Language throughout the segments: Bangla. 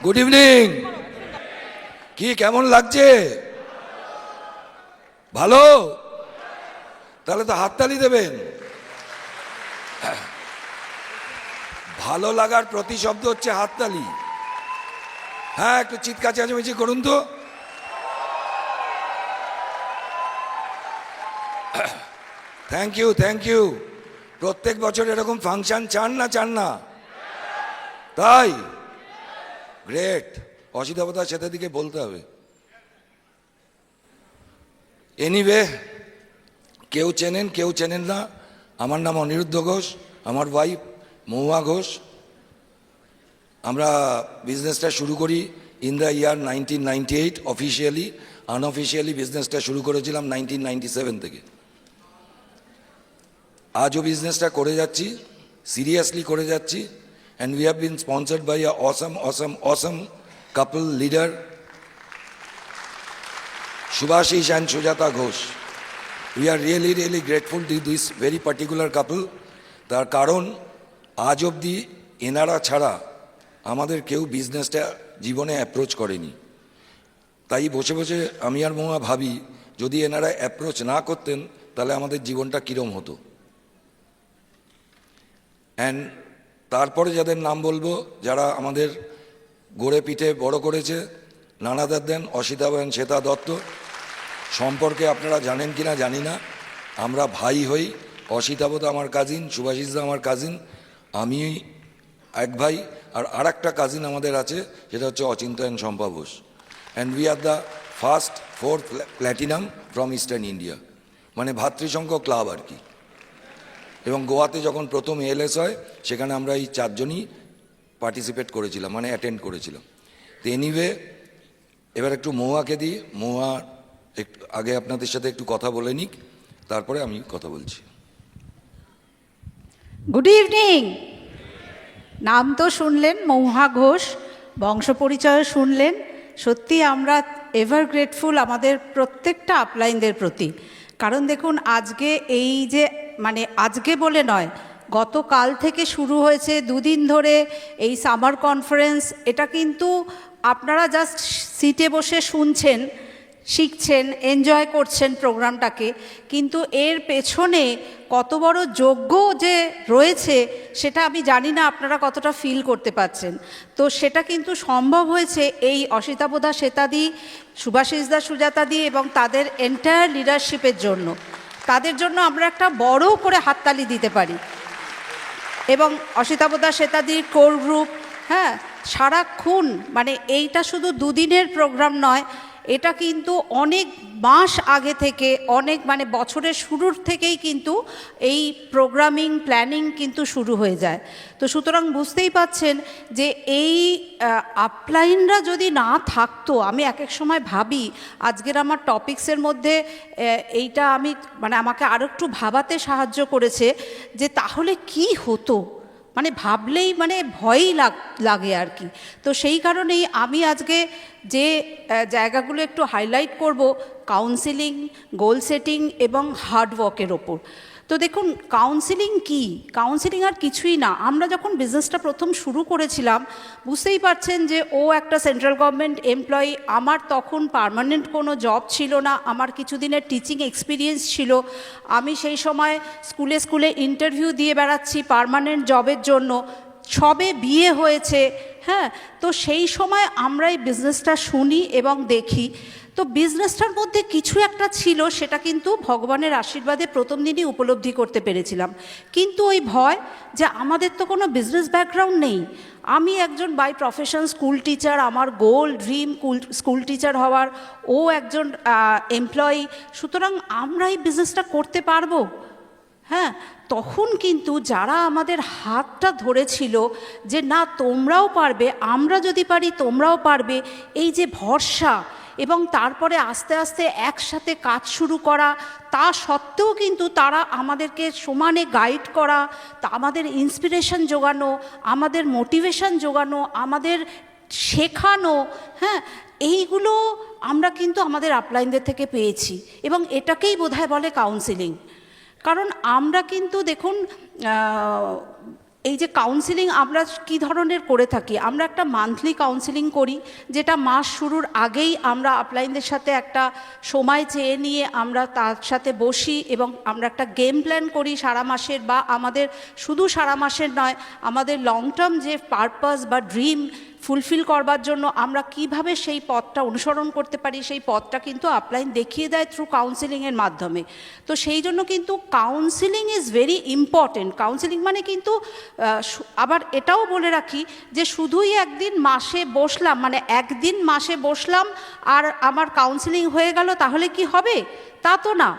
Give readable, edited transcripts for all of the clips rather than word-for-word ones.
Good evening. কি কেমন লাগছে? ভালো? তাহলে তো হাততালি দেবেন। ভালো লাগার প্রতিশব্দ হচ্ছে হাততালি। হ্যাঁ, একটু চিৎকার চেঁচামেচি করুন তো। Thank you, thank you. প্রত্যেক বছর এরকম ফাংশন চান না? তাই গ্রেট। অসিতাবতার সেটা দিকে বলতে হবে। এনিওয়ে, কেউ চেনেন কেউ চেনেন না, আমার নাম অনিরুদ্ধ ঘোষ, আমার ওয়াইফ মহুয়া ঘোষ। আমরা বিজনেসটা শুরু করি in the year 1998। Officially, unofficially বিজনেসটা শুরু করেছিলাম 1997 থেকে। আজও বিজনেসটা করে যাচ্ছি, সিরিয়াসলি করে যাচ্ছি। And we have been sponsored by a awesome couple leader, Subhashish and Sujata Ghosh. We are really grateful to this very particular couple. তার কারণ আজ অবধি এনারা ছাড়া আমাদের কেউ বিজনেসটা জীবনে অ্যাপ্রোচ করেনি। তাই বসে বসে আমি আর মহুয়া ভাবি, যদি এনারা অ্যাপ্রোচ না করতেন তাহলে আমাদের জীবনটা কীরম হতো। অ্যান্ড তারপরে যাদের নাম বলবো, যারা আমাদের গড়ে পিঠে বড় করেছে, নানাদার দেন অসিতা বেন শ্বেতা দত্ত সম্পর্কে আপনারা জানেন কি না জানি না, আমরা ভাই হই। অসিতাবতা আমার কাজিন, সুভাষিসদা আমার কাজিন, আমি এক ভাই, আর একটা কাজিন আমাদের আছে, সেটা হচ্ছে অচিন্তয়ন Shampa Ghosh. And we are the first 4th platinum from eastern India, মানে ভাতৃসংঘ ক্লাব আর কি। এবং গোয়াতে যখন প্রথম এএলএস হয়, সেখানে আমরা এই 4 জনই পার্টিসিপেট করেছিলাম, মানে অ্যাটেন্ড করেছিলাম। তো এনিওয়ে, এবার একটু মহুয়াকে দিই। মহুয়া একটু আগে আপনাদের সাথে একটু কথা বলে নিক, তারপরে আমি কথা বলছি। Good evening. নাম তো শুনলেন মহুয়া ঘোষ, বংশ পরিচয় শুনলেন। সত্যি আমরা এভার গ্রেটফুল আমাদের প্রত্যেকটা আপলাইনদের প্রতি। কারণ দেখুন, আজকে এই যে মানে আজকে বলে নয়, গতকাল থেকে শুরু হয়েছে 2 দিন ধরে এই সামার কনফারেন্স। এটা কিন্তু আপনারা জাস্ট সিটে বসে শুনছেন, শিখছেন, এনজয় করছেন প্রোগ্রামটাকে, কিন্তু এর পেছনে কত বড় যোগ্য যে রয়েছে সেটা আমি জানি না আপনারা কতটা ফিল করতে পারছেন। তো সেটা কিন্তু সম্ভব হয়েছে এই অসিতাবতা শ্বেতাদি, সুভাষিসদা সুজাতাদি এবং তাদের এন্টায়ার লিডারশিপের জন্য। তাদের জন্য আমরা একটা বড় করে হাততালি দিতে পারি। এবং অসিতাবতা শ্বেতাদির কোর গ্রুপ, হ্যাঁ, সারাক্ষণ, মানে এইটা শুধু 2 দিনের প্রোগ্রাম নয়, এটা কিন্তু অনেক মাস আগে থেকে, অনেক মানে বছরের শুরুর থেকেই কিন্তু এই প্রোগ্রামিং প্ল্যানিং কিন্তু শুরু হয়ে যায়। তো সুতরাং বুঝতেই পাচ্ছেন যে এই আপলাইনরা যদি না থাকতো, আমি এক এক সময় ভাবি আজকের আমার টপিক্সের মধ্যে এইটা আমি মানে আমাকে আরও একটু ভাবাতে সাহায্য করেছে যে তাহলে কি হতো, মানে ভাবলেই মানে ভয়ই লাগে আর কি। তো সেই কারণেই আমি আজকে যে জায়গাগুলো একটু হাইলাইট করব, কাউন্সিলিং, গোল সেটিং এবং হার্ডওয়ার্কের ওপর। তো দেখুন, কাউন্সিলিং কি? কাউন্সিলিং আর কিছুই না। আমরা যখন বিজনেসটা প্রথম শুরু করেছিলাম, বুঝতেই পারছেন যে ও একটা সেন্ট্রাল গভর্নমেন্ট এমপ্লয়ি, আমার তখন পার্মানেন্ট কোনো জব ছিল না, আমার কিছুদিনের টিচিং এক্সপিরিয়েন্স ছিল। আমি সেই সময় স্কুলে ইন্টারভিউ দিয়ে বেড়াচ্ছি পার্মানেন্ট জবের জন্য, সবে বিয়ে হয়েছে। হ্যাঁ, তো সেই সময় আমরা এই বিজনেসটা শুনি এবং দেখি। তো বিজনেসটার মধ্যে কিছু একটা ছিল, সেটা কিন্তু ভগবানের আশীর্বাদে প্রথম দিনই উপলব্ধি করতে পেরেছিলাম। কিন্তু ওই ভয় যে আমাদের তো কোনো বিজনেস ব্যাকগ্রাউন্ড নেই। আমি একজন বাই প্রফেশন স্কুল টিচার, আমার গোল ড্রিম স্কুল টিচার হওয়ার, ও একজন এমপ্লয়ি, সুতরাং আমরা এই বিজনেসটা করতে পারবো? হ্যাঁ, তখন কিন্তু যারা আমাদের হাতটা ধরেছিল যে না তোমরাও পারবে, আমরা যদি পারি তোমরাও পারবে, এই যে ভরসা, এবং তারপরে আস্তে আস্তে একসাথে কাজ শুরু করা, তা সত্ত্বেও কিন্তু তারা আমাদেরকে সমানে গাইড করা, তা আমাদের ইন্সপিরেশন জোগানো, আমাদের মোটিভেশন জোগানো, আমাদের শেখানো, হ্যাঁ, এইগুলো আমরা কিন্তু আমাদের আপলাইনদের থেকে পেয়েছি। এবং এটাকেই বোধহয় বলে কাউন্সিলিং। কারণ আমরা কিন্তু দেখুন এই যে কাউন্সিলিং আমরা কি ধরনের করে থাকি, আমরা একটা মান্থলি কাউন্সিলিং করি, যেটা মাস শুরুর আগেই আমরা আপলাইনদের সাথে একটা সময় চেয়ে নিয়ে আমরা তার সাথে বসি এবং আমরা একটা গেম প্ল্যান করি সারা মাসের, বা আমাদের শুধু সারা মাসের নয়, আমাদের লং টার্ম যে পারপাস বা ড্রিম ফুলফিল করবার জন্য আমরা কিভাবে সেই পথটা অনুসরণ করতে পারি, সেই পথটা কিন্তু আপলাইন দেখিয়ে দেয় থ্রু কাউন্সিলিংয়ের মাধ্যমে। তো সেই জন্য কিন্তু counselling is very important. Counselling মানে কিন্তু আবার এটাও বলে রাখি যে শুধুই একদিন মাসে বসলাম, মানে একদিন মাসে বসলাম আর আমার কাউন্সিলিং হয়ে গেল, তাহলে কি হবে? তা তো না।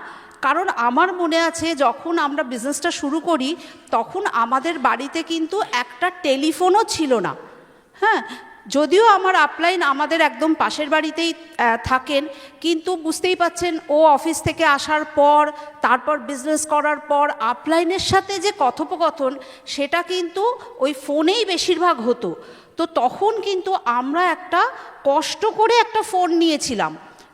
কারণ আমার মনে আছে যখন আমরা বিজনেসটা শুরু করি তখন আমাদের বাড়িতে কিন্তু একটা টেলিফোনও ছিল না। হ্যাঁ, যদিও আমার আপলাইন আমাদের একদম পাশের বাড়িতেই থাকেন, কিন্তু বুঝতেই পাচ্ছেন ও অফিস থেকে আসার পর তারপর বিজনেস করার পর আপলাইনের সাথে যে কথোপকথন সেটা কিন্তু ওই ফোনেই বেশিরভাগ হতো। তো তখন কিন্তু আমরা একটা কষ্ট করে একটা ফোন নিয়েছিলাম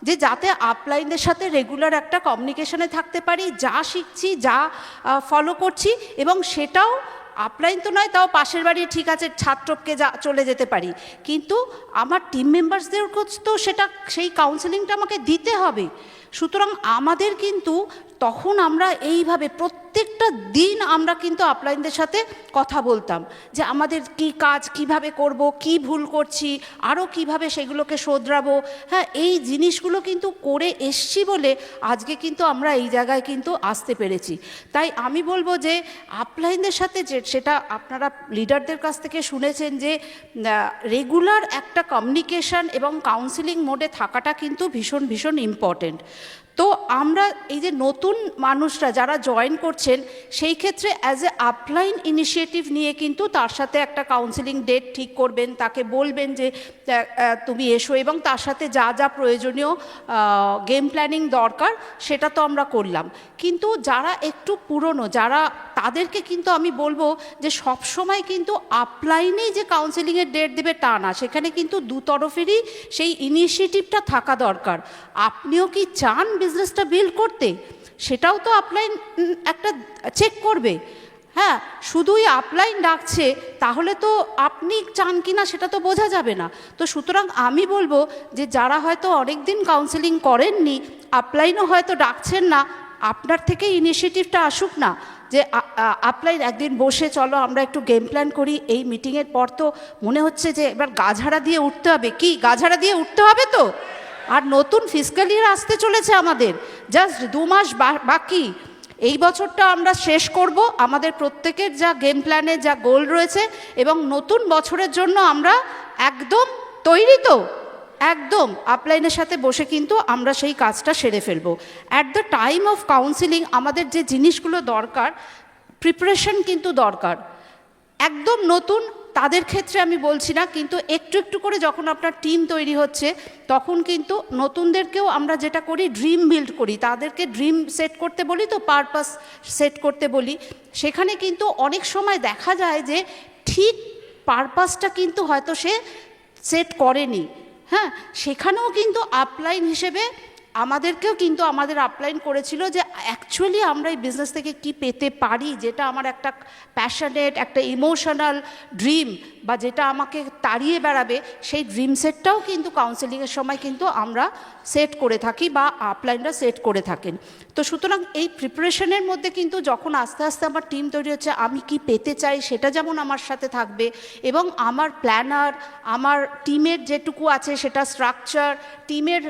যে যাতে আপলাইনদের সাথে রেগুলার একটা কমিউনিকেশনে থাকতে পারি, যা শিখছি যা ফলো করছি, এবং সেটাও আপলাইন তো নয়, তাও পাশের বাড়ি ঠিক আছে ছাত্রকে চলে যেতে পারি, কিন্তু আমার টিম মেম্বার্সদের তো সেটা সেই কাউন্সেলিংটা আমাকে দিতে হবে। সুতরাং আমাদের কিন্তু তখন আমরা এইভাবে প্রত্যেকটা দিন আমরা কিন্তু আপলাইনদের সাথে কথা বলতাম যে আমাদের কি কাজ কিভাবে করব, কি ভুল করছি, আরও কিভাবে সেগুলোকে শোধরাবো। হ্যাঁ, এই জিনিসগুলো কিন্তু করে এসছি বলে আজকে কিন্তু আমরা এই জায়গায় কিন্তু আসতে পেরেছি। তাই আমি বলবো যে আপলাইনদের সাথে যে সেটা আপনারা লিডারদের কাছ থেকে শুনেছেন যে রেগুলার একটা কমিউনিকেশন এবং কাউন্সিলিং মোডে থাকাটা কিন্তু ভীষণ ভীষণ ইম্পর্টেন্ট। তো আমরা এই যে নতুন মানুষরা যারা জয়েন করছেন সেই ক্ষেত্রে অ্যাজ এ আপলাইন ইনিশিয়েটিভ নিয়ে কিন্তু তার সাথে একটা কাউন্সিলিং ডেট ঠিক করবেন, তাকে বলবেন যে তুমি এসো, এবং তার সাথে যা যা প্রয়োজনীয় গেম প্ল্যানিং দরকার সেটা তো আমরা করলাম। কিন্তু যারা একটু পুরনো যারা, তাদেরকে কিন্তু আমি বলবো যে সবসময় কিন্তু আপলাইনেই যে কাউন্সিলিংয়ের ডেট দেবে তা না, সেখানে কিন্তু দু তরফেরই সেই ইনিশিয়েটিভটা থাকা দরকার। আপনিও কি চান বিজনেসটা বিল্ড করতে, সেটাও তো আপলাইন একটা চেক করবে। হ্যাঁ, শুধুই আপলাইন ডাকছে তাহলে তো আপনি চান কি না সেটা তো বোঝা যাবে না। তো সুতরাং আমি বলবো যে যারা হয়তো অনেক দিন কাউন্সিলিং করেননি, আপলাইনও হয়তো ডাকছেন না, আপনার থেকে ইনিশিয়েটিভটা আসুক না, যে আপলাইন একদিন বসে চলো আমরা একটু গেম প্ল্যান করি। এই মিটিংয়ের পর তো মনে হচ্ছে যে এবার গাঝাড়া দিয়ে উঠতে হবে, কি গাঝাড়া দিয়ে উঠতে হবে তো? আর নতুন ফিস্ক্যাল ইয়ার আসতে চলেছে, আমাদের জাস্ট 2 মাস বাকি। এই বছরটা আমরা শেষ করব, আমাদের প্রত্যেকের যা গেম প্ল্যানে যা গোল রয়েছে, এবং নতুন বছরের জন্য আমরা একদম তৈরি তো, একদম আপলাইনের সাথে বসে কিন্তু আমরা সেই কাজটা সেরে ফেলবো। At the time of counselling আমাদের যে জিনিসগুলো দরকার, প্রিপারেশন কিন্তু দরকার। একদম নতুন তাদের ক্ষেত্রে আমি বলছি না, কিন্তু একটু একটু করে যখন আপনার টিম তৈরি হচ্ছে তখন কিন্তু নতুনদেরকেও আমরা যেটা করি ড্রিম বিল্ড করি, তাদেরকে ড্রিম সেট করতে বলি, তো পারপাস সেট করতে বলি। সেখানে কিন্তু অনেক সময় দেখা যায় যে ঠিক পারপাসটা কিন্তু হয়তো সে সেট করেনি। হ্যাঁ, সেখানেও কিন্তু আপলাইন হিসেবে আমাদেরকেও কিন্তু আমাদের আপলাইন করেছিল যে অ্যাকচুয়ালি আমরা এই বিজনেস থেকে কি পেতে পারি, যেটা আমার একটা প্যাশনেট একটা ইমোশনাল ড্রিম, বা যেটা আমাকে তাড়িয়ে বেড়াবে, সেই ড্রিম সেটটাও কিন্তু কাউন্সেলিংয়ের সময় কিন্তু আমরা সেট করে থাকি বা আপলাইনরা সেট করে থাকেন। তো সুতরাং এই প্রিপারেশনের মধ্যে কিন্তু যখন আস্তে আস্তে আমার টিম তৈরি হচ্ছে, আমি কি পেতে চাই সেটা যেমন আমার সাথে থাকবে, এবং আমার প্ল্যানার, আমার টিমের যেটুকু আছে সেটা স্ট্রাকচার, টিমের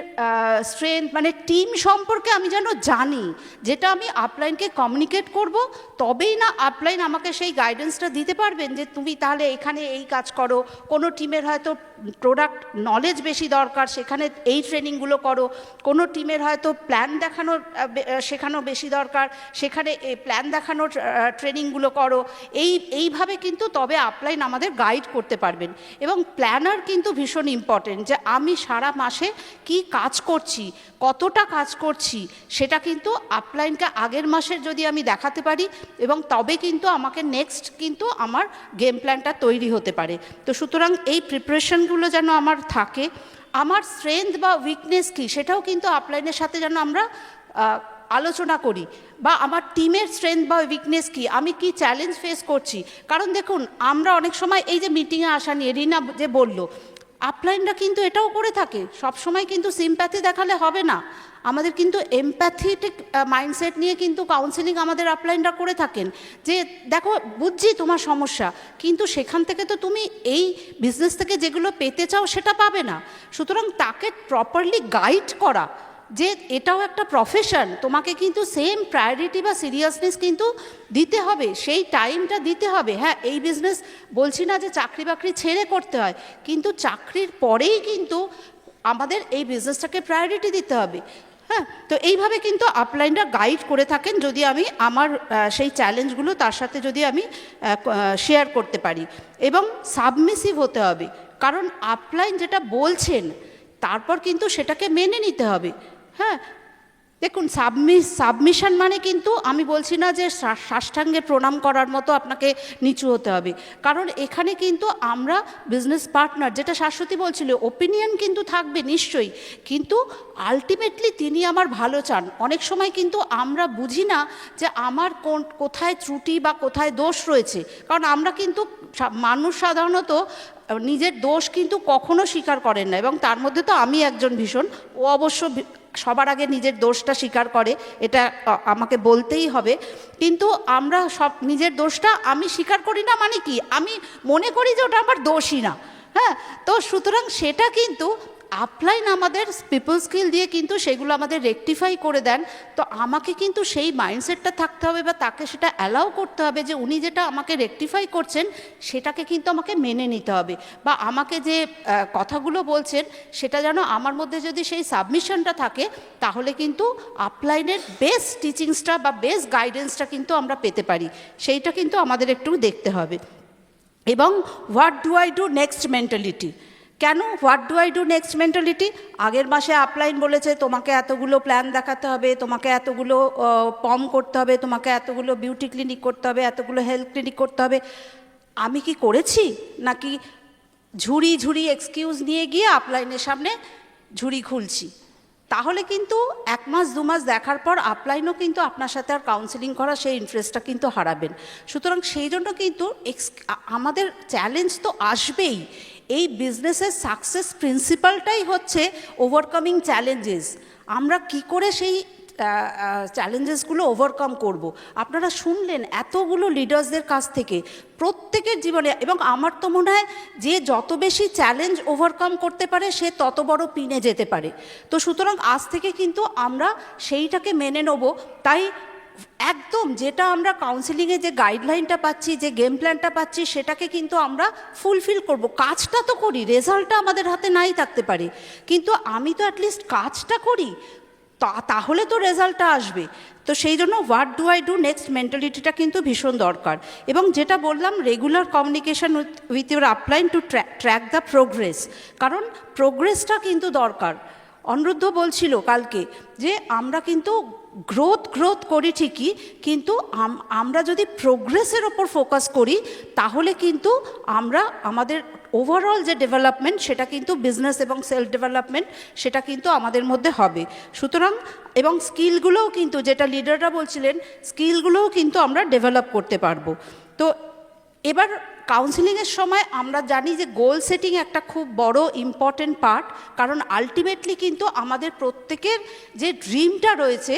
স্ট্রেংথ, মানে টিম সম্পর্কে আমি যেন জানি, যেটা আমি আপলাইনকে কমিউনিকেট করব, তবেই না আপলাইন আমাকে সেই গাইডেন্সটা দিতে পারবেন যে তুমি তাহলে এখানে এই কাজ করো। কোনো টিমের হয়তো প্রোডাক্ট নলেজ বেশি দরকার, সেখানে এই ট্রেনিংগুলো করো। কোনো টিমের হয়তো প্ল্যান দেখানোর শেখানো বেশি দরকার, সেখানে প্ল্যান দেখানোর ট্রেনিংগুলো করো। এইভাবে কিন্তু তবে আপলাইন আমাদের গাইড করতে পারবেন। এবং প্ল্যানার কিন্তু ভীষণ ইম্পর্টেন্ট, যে আমি সারা মাসে কি কাজ করছি, কতটা কাজ করছি, সেটা কিন্তু আপলাইনকে আগের মাসের যদি আমি দেখাতে পারি, এবং তবে কিন্তু আমাকে নেক্সট কিন্তু আমার গেম প্ল্যানটা তৈরি হতে পারে। তো সুতরাং এই প্রিপারেশনগুলো যেন আমার থাকে। আমার স্ট্রেংথ বা উইকনেস কী সেটাও কিন্তু আপলাইনের সাথে যেন আমরা আলোচনা করি, বা আমার টিমের স্ট্রেংথ বা উইকনেস কী, আমি কি চ্যালেঞ্জ ফেস করছি। কারণ দেখুন, আমরা অনেক সময় এই যে মিটিংয়ে আসা নিয়ে রিনা যে বললো, আপলাইনরা কিন্তু এটাও করে থাকে, সবসময় কিন্তু সিম্প্যাথি দেখালে হবে না, আমাদের কিন্তু এমপ্যাথেটিক মাইন্ডসেট নিয়ে কিন্তু কাউন্সেলিং আমাদের আপলাইনরা করে থাকেন। যে দেখো, বুঝছি তোমার সমস্যা, কিন্তু সেখান থেকে তো তুমি এই বিজনেস থেকে যেগুলো পেতে চাও সেটা পাবে না। সুতরাং তাকে প্রপারলি গাইড করা, যে এটাও একটা প্রফেশন, তোমাকে কিন্তু সেম প্রায়োরিটি বা সিরিয়াসনেস কিন্তু দিতে হবে, সেই টাইমটা দিতে হবে। হ্যাঁ, এই বিজনেস বলছি না যে চাকরি বাকরি ছেড়ে করতে হয়, কিন্তু চাকরির পরেই কিন্তু আমাদের এই বিজনেসটাকে প্রায়োরিটি দিতে হবে। হ্যাঁ, তো এইভাবে কিন্তু আপলাইনরা গাইড করে থাকেন, যদি আমি আমার সেই চ্যালেঞ্জগুলো তার সাথে যদি আমি শেয়ার করতে পারি। এবং সাবমিসিভ হতে হবে, কারণ আপলাইন যেটা বলছেন তারপর কিন্তু সেটাকে মেনে নিতে হবে। হ্যাঁ, দেখুন, সাবমিশন মানে কিন্তু আমি বলছি না যে সাষ্টাঙ্গে প্রণাম করার মতো আপনাকে নিচু হতে হবে, কারণ এখানে কিন্তু আমরা বিজনেস পার্টনার, যেটা শাশ্বতী বলছিল, ওপিনিয়ন কিন্তু থাকবে নিশ্চয়ই, কিন্তু আলটিমেটলি তিনি আমার ভালো চান। অনেক সময় কিন্তু আমরা বুঝি না যে আমার কোথায় ত্রুটি বা কোথায় দোষ রয়েছে, কারণ আমরা কিন্তু মানুষ সাধারণত নিজের দোষ কিন্তু কখনো স্বীকার করেন না, এবং তার মধ্যে তো আমি একজন ভীষণ, ও অবশ্য সবার আগে নিজের দোষটা স্বীকার করে, এটা আমাকে বলতেই হবে। কিন্তু আমরা সব নিজের দোষটা আমি স্বীকার করি না, মানে কি, আমি মনে করি যে ওটা আমার দোষই না। হ্যাঁ, তো সুতরাং সেটা কিন্তু আপলাইন আমাদের পিপল স্কিল দিয়ে কিন্তু সেগুলো আমাদের রেকটিফাই করে দেন। তো আমাকে কিন্তু সেই মাইন্ডসেটটা থাকতে হবে, বা তাকে সেটা অ্যালাউ করতে হবে যে উনি যেটা আমাকে রেকটিফাই করছেন সেটাকে কিন্তু আমাকে মেনে নিতে হবে, বা আমাকে যে কথাগুলো বলছেন সেটা যেন আমার মধ্যে যদি সেই সাবমিশনটা থাকে, তাহলে কিন্তু আপলাইনের বেস্ট টিচিংসটা বা বেস্ট গাইডেন্সটা কিন্তু আমরা পেতে পারি, সেইটা কিন্তু আমাদের একটু দেখতে হবে। এবং what do I do next mentality. কেন what do I do next mentality? আগের মাসে আপলাইন বলেছে তোমাকে এতগুলো প্ল্যান দেখাতে হবে, তোমাকে এতগুলো পম করতে হবে, তোমাকে এতগুলো বিউটি ক্লিনিক করতে হবে, এতগুলো হেলথ ক্লিনিক করতে হবে। আমি কি করেছি, নাকি ঝুড়ি ঝুড়ি এক্সকিউজ নিয়ে গিয়ে আপলাইনের সামনে ঝুড়ি খুলছি? তাহলে কিন্তু 1 মাস 2 মাস দেখার পর আপলাইনও কিন্তু আপনার সাথে আর কাউন্সেলিং করা সেই ইন্টারেস্টটা কিন্তু হারাবেন। সুতরাং সেই জন্য কিন্তু আমাদের চ্যালেঞ্জ তো আসবেই। এই বিজনেসের সাকসেস প্রিন্সিপালটাই হচ্ছে ওভারকামিং চ্যালেঞ্জেস। আমরা কি করে সেই চ্যালেঞ্জেসগুলো ওভারকাম করব। আপনারা শুনলেন এতগুলো লিডার্সদের কাছ থেকে, প্রত্যেকের জীবনে, এবং আমার তো মনে হয় যে যত বেশি চ্যালেঞ্জ ওভারকাম করতে পারে সে তত বড় পিনে যেতে পারে। তো সুতরাং আজ থেকে কিন্তু আমরা সেইটাকে মেনে নেব। তাই একদম যেটা আমরা কাউন্সেলিংয়ে যে গাইডলাইনটা পাচ্ছি, যে গেম প্ল্যানটা পাচ্ছি, সেটাকে কিন্তু আমরা ফুলফিল করব। কাজটা তো করি, রেজাল্টটা আমাদের হাতে নাই থাকতে পারে, কিন্তু আমি তো অ্যাটলিস্ট কাজটা করি, তাহলে তো রেজাল্টটা আসবে। তো সেই জন্য what do I do next মেন্টালিটিটা কিন্তু ভীষণ দরকার। এবং যেটা বললাম, regular communication with your upline to track the progress, কারণ প্রোগ্রেসটা কিন্তু দরকার। অনিরুদ্ধ বলছিল কালকে যে আমরা কিন্তু গ্রোথ করি ঠিকই, কিন্তু আমরা যদি প্রোগ্রেসের ওপর ফোকাস করি তাহলে কিন্তু আমরা আমাদের ওভারঅল যে ডেভেলপমেন্ট, সেটা কিন্তু বিজনেস এবং সেলফ ডেভেলপমেন্ট, সেটা কিন্তু আমাদের মধ্যে হবে। সুতরাং এবং স্কিলগুলোও কিন্তু, যেটা লিডাররা বলছিলেন, স্কিলগুলোও কিন্তু আমরা ডেভেলপ করতে পারবো। তো এবার কাউন্সেলিংয়ের সময় আমরা জানি যে গোল সেটিং একটা খুব বড় ইম্পর্টেন্ট পার্ট, কারণ আলটিমেটলি কিন্তু আমাদের প্রত্যেকের যে ড্রিমটা রয়েছে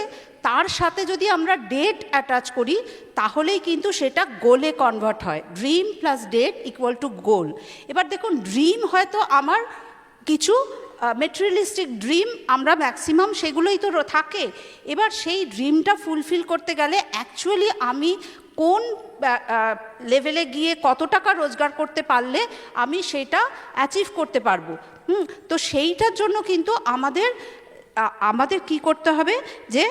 তার সাথে যদি আমরা ডেট অ্যাটাচ করি তাহলেই কিন্তু সেটা গোলে কনভার্ট হয়। Dream plus date equal to goal. এবার দেখুন, ড্রিম হয়তো আমার কিছু মেটেরিয়ালিস্টিক ড্রিম, আমরা ম্যাক্সিমাম সেগুলোই তো থাকে। এবার সেই ড্রিমটা ফুলফিল করতে গেলে অ্যাকচুয়ালি আমি কোন লেভেলে গিয়ে কত টাকা রোজগার করতে পারলে আমি সেটা অ্যাচিভ করতে পারবো। তো সেইটার জন্য কিন্তু আমাদের কি করতে হবে, যে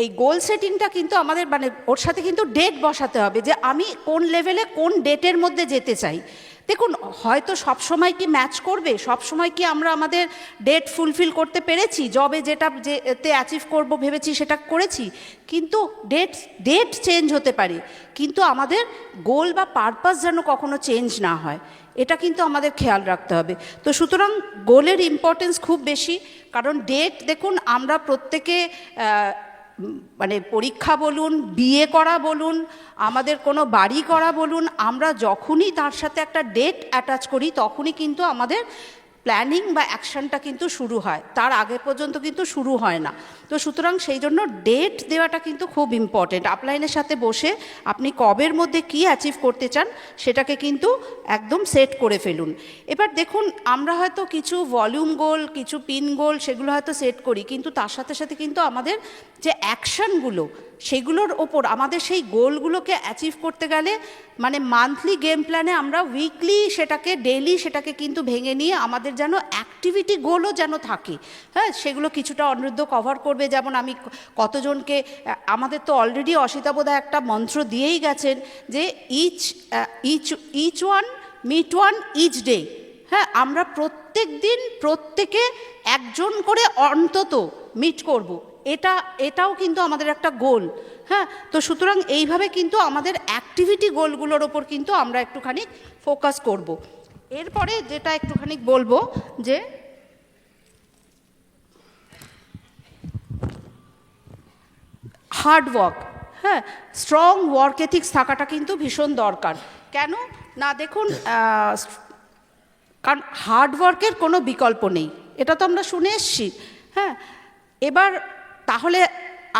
এই গোল সেটিংটা কিন্তু আমাদের, মানে ওর সাথে কিন্তু ডেট বসাতে হবে, যে আমি কোন লেভেলে কোন ডেটের মধ্যে যেতে চাই। দেখুন হয়তো সবসময় কি ম্যাচ করবে, সবসময় কি আমরা আমাদের ডেট ফুলফিল করতে পেরেছি, জবে যেতে অ্যাচিভ করব ভেবেছি সেটা করেছি, কিন্তু ডেট চেঞ্জ হতে পারে, কিন্তু আমাদের গোল বা পারপাস যেন কখনো চেঞ্জ না হয়, এটা কিন্তু আমাদের খেয়াল রাখতে হবে। তো সুতরাং গোলের ইম্পর্টেন্স খুব বেশি, কারণ ডেট দেখুন আমরা প্রত্যেকে মানে পরীক্ষা বলুন, বিয়ে করা বলুন, আমাদের কোনো বাড়ি করা বলুন, আমরা যখনই তার সাথে একটা ডেট অ্যাটাচ করি তখনই কিন্তু আমাদের প্ল্যানিং বা অ্যাকশনটা কিন্তু শুরু হয়, তার আগে পর্যন্ত কিন্তু শুরু হয় না। তো সুতরাং সেই জন্য ডেট দেওয়াটা কিন্তু খুব ইম্পর্টেন্ট। আপলাইনের সাথে বসে আপনি কবের মধ্যে কি অ্যাচিভ করতে চান সেটাকে কিন্তু একদম সেট করে ফেলুন। এবার দেখুন আমরা হয়তো কিছু ভলিউম গোল, কিছু পিন গোল সেগুলো হয়তো সেট করি, কিন্তু তার সাথে সাথে কিন্তু আমাদের যে অ্যাকশনগুলো সেগুলোর ওপর আমাদের সেই গোলগুলোকে অ্যাচিভ করতে গেলে মানে মান্থলি গেম প্ল্যানে আমরা উইকলি সেটাকে ডেইলি সেটাকে কিন্তু ভেঙে নিয়ে আমাদের যেন অ্যাক্টিভিটি গোলও যেন থাকে, হ্যাঁ সেগুলো কিছুটা অনিরুদ্ধ কভার করবে। যেমন আমি কতজনকে, আমাদের তো অলরেডি অসিতা বোধহয় একটা মন্ত্র দিয়েই গেছেন যে each one meet one each day, হ্যাঁ আমরা প্রত্যেক দিন প্রত্যেকে একজন করে অন্তত মিট করব, এটাও কিন্তু আমাদের একটা গোল। হ্যাঁ, তো সুতরাং এইভাবে কিন্তু আমাদের অ্যাক্টিভিটি গোলগুলোর ওপর কিন্তু আমরা একটুখানি ফোকাস করব। এরপরে যেটা একটুখানি বলবো যে হার্ড ওয়ার্ক, হ্যাঁ স্ট্রং ওয়ার্ক এথিক্স থাকাটা কিন্তু ভীষণ দরকার। কেন না দেখুন কারণ হার্ডওয়ার্কের কোনো বিকল্প নেই, এটা তো আমরা শুনে এসছি। হ্যাঁ, এবার তাহলে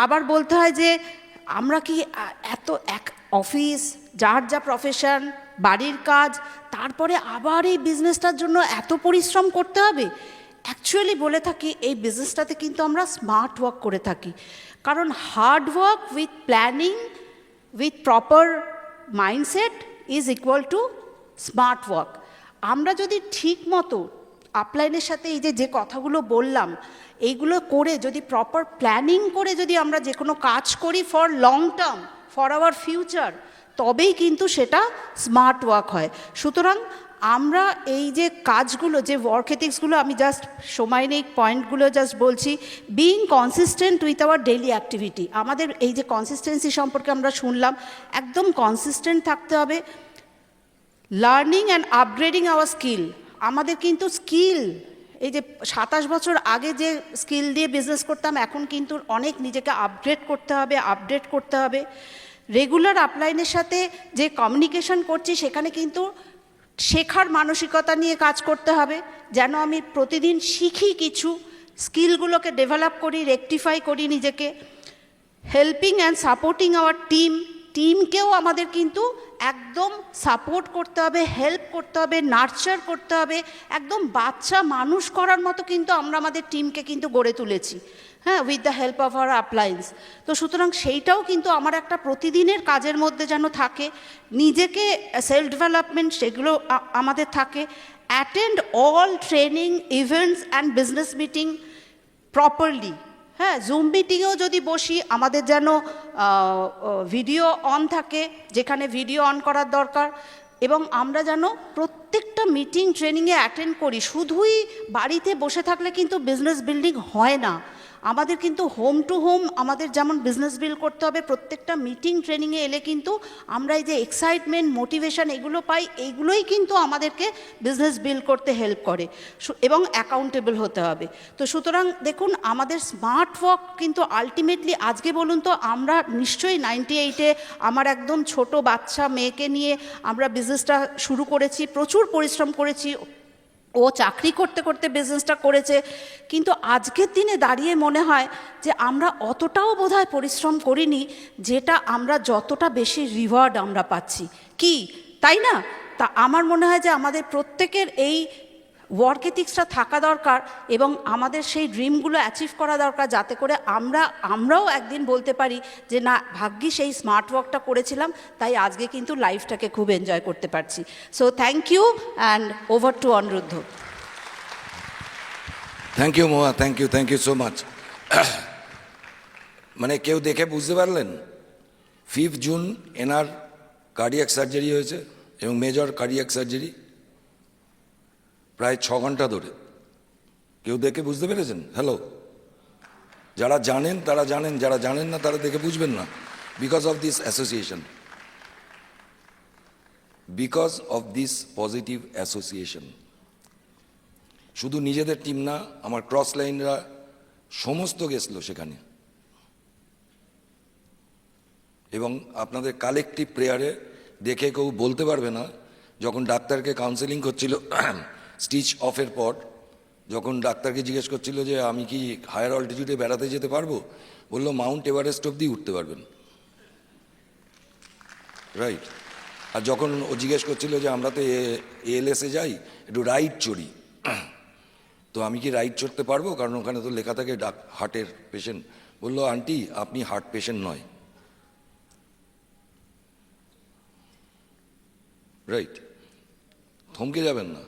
আবার বলতে হয় যে আমরা কি এত এক অফিস, যার যা প্রফেশন, বাড়ির কাজ, তারপরে আবার এই বিজনেসটার জন্য এত পরিশ্রম করতে হবে? অ্যাকচুয়ালি বলে থাকি এই বিজনেসটাতে কিন্তু আমরা স্মার্ট ওয়ার্ক করে থাকি, কারণ hard work with planning with proper mindset is equal to smart work. আমরা যদি ঠিক মতো আপলাইনের সাথে এই যে কথাগুলো বললাম এইগুলো করে যদি প্রপার প্ল্যানিং করে যদি আমরা যে কোনো কাজ করি for long term, for our future, তবেই কিন্তু সেটা স্মার্ট ওয়ার্ক হয়। সুতরাং আমরা এই যে কাজগুলো, যে ওয়ার্ক এথিক্সগুলো, আমি জাস্ট সময় নেই পয়েন্টগুলো জাস্ট বলছি। Being consistent with our daily activity, আমাদের এই যে কনসিস্টেন্সি সম্পর্কে আমরা শুনলাম, একদম কনসিস্টেন্ট থাকতে হবে। Learning and upgrading our skill, আমাদের কিন্তু স্কিল, এই যে 27 বছর আগে যে স্কিল দিয়ে বিজনেস করতাম এখন কিন্তু অনেক নিজেকে আপগ্রেড করতে হবে, আপডেট করতে হবে। রেগুলার আপলাইনের সাথে যে কমিউনিকেশন করছি সেখানে কিন্তু শেখার মানসিকতা নিয়ে কাজ করতে হবে, যেন আমি প্রতিদিন শিখি, কিছু স্কিলগুলোকে ডেভেলপ করি, রেকটিফাই করি নিজেকে। হেল্পিং অ্যান্ড সাপোর্টিং আওয়ার টিমকেও আমাদের কিন্তু একদম সাপোর্ট করতে হবে, হেল্প করতে হবে, নার্চার করতে হবে, একদম বাচ্চা মানুষ করার মতো কিন্তু আমরা আমাদের টিমকে কিন্তু গড়ে তুলেছি, হ্যাঁ with the help of our uplines. তো সুতরাং সেইটাও কিন্তু আমার একটা প্রতিদিনের কাজের মধ্যে যেন থাকে, নিজেকে সেলফ ডেভেলপমেন্ট সেগুলো আমাদের থাকে। Attend all training, events and business meeting properly, হ্যাঁ জুম মিটিংয়েও যদি বসি আমাদের যেন ভিডিও অন থাকে, যেখানে ভিডিও অন করার দরকার, এবং আমরা যেন প্রত্যেকটা মিটিং ট্রেনিংয়ে অ্যাটেন্ড করি। শুধুই বাড়িতে বসে থাকলে কিন্তু বিজনেস বিল্ডিং হয় না, আমাদের কিন্তু হোম টু হোম আমাদের যেমন বিজনেস বিল্ড করতে হবে, প্রত্যেকটা মিটিং ট্রেনিংয়ে এলে কিন্তু আমরা এই যে এক্সাইটমেন্ট, মোটিভেশন এগুলো পাই, এইগুলোই কিন্তু আমাদেরকে বিজনেস বিল্ড করতে হেল্প করে, এবং অ্যাকাউন্টেবল হতে হবে। তো সুতরাং দেখুন আমাদের স্মার্ট ওয়ার্ক কিন্তু আলটিমেটলি, আজকে বলুন তো আমরা নিশ্চয়ই 98-এ আমার একদম ছোট বাচ্চা মেয়েকে নিয়ে আমরা বিজনেসটা শুরু করেছি, প্রচুর পরিশ্রম করেছি, ও চাকরি করতে করতে বিজনেসটা করেছে, কিন্তু আজকের দিনে দাঁড়িয়ে মনে হয় যে আমরা অতটাও বোধহয় পরিশ্রম করিনি যেটা আমরা যতটা বেশি রিওয়ার্ড আমরা পাচ্ছি, কি তাই না? তা আমার মনে হয় যে আমাদের প্রত্যেকের এই ওয়ার্ক এথিক্সটা থাকা দরকার, এবং আমাদের সেই ড্রিমগুলো অ্যাচিভ করা দরকার, যাতে করে আমরাও একদিন বলতে পারি যে না ভাগ্যিস সেই স্মার্ট ওয়ার্কটা করেছিলাম, তাই আজকে কিন্তু লাইফটাকে খুব এনজয় করতে পারছি। So thank you and over to Aniruddha. Thank you মোয়া, থ্যাংক ইউ সো মাচ। মানে কেউ দেখে বুঝতে পারলেন 5 জুন এনার কার্ডিয়াক সার্জারি হয়েছে, এবং মেজর কার্ডিয়াক সার্জারি প্রায় 6 ঘন্টা ধরে। কেউ দেখে বুঝতে পেরেছেন? হ্যালো, যারা জানেন তারা জানেন, যারা জানেন না তারা দেখে বুঝবেন না। Because of this association, because of this positive association. শুধু নিজেদের টিম না, আমার ক্রস লাইনরা সমস্ত গেছিল সেখানে, এবং আপনাদের কালেকটিভ প্রেয়ারে দেখে কেউ বলতে পারবে না, যখন ডাক্তারকে কাউন্সেলিং করছিল স্টিচ অফের পর, যখন ডাক্তারকে জিজ্ঞেস করছিল যে আমি কি হায়ার অল্টিটিউডে বেড়াতে যেতে পারবো, বললো মাউন্ট এভারেস্ট অবধি উঠতে পারবেন, রাইট। আর যখন ও জিজ্ঞেস করছিল যে আমরা তো এএলএসে যাই, একটু রাইড চড়ি, তো আমি কি রাইড চড়তে পারবো, কারণ ওখানে তো লেখা থাকে হার্টের পেশেন্ট। বললো আন্টি আপনি হার্ট পেশেন্ট নয়, রাইট। থমকে যাবেন না,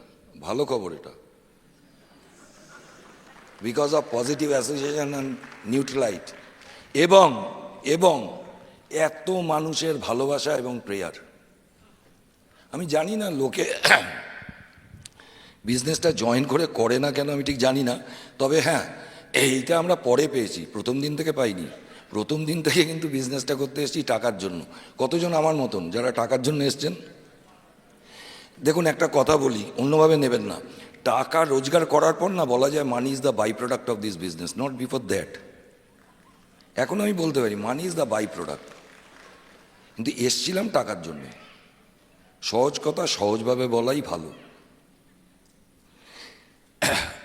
ভালো খবর এটা। Because of positive association and নিউট্রালাইট, এবং এবং এত মানুষের ভালোবাসা এবং প্রেয়ার। আমি জানি না লোকে বিজনেসটা জয়েন করে না কেন, আমি ঠিক জানি না। তবে হ্যাঁ, এইটা আমরা পরে পেয়েছি, প্রথম দিন থেকে পাইনি। প্রথম দিন থেকে কিন্তু বিজনেসটা করতে এসেছি টাকার জন্য। কতজন আমার মতন যারা টাকার জন্য এসছেন? দেখুন, একটা কথা বলি, অন্যভাবে নেবেন না। টাকা রোজগার করার পর না বলা যায় money is the by product of this business, not before that. এখন আমি বলতে পারি money is the by product, কিন্তু এসছিলাম টাকার জন্য। সহজ কথা সহজভাবে বলাই ভালো।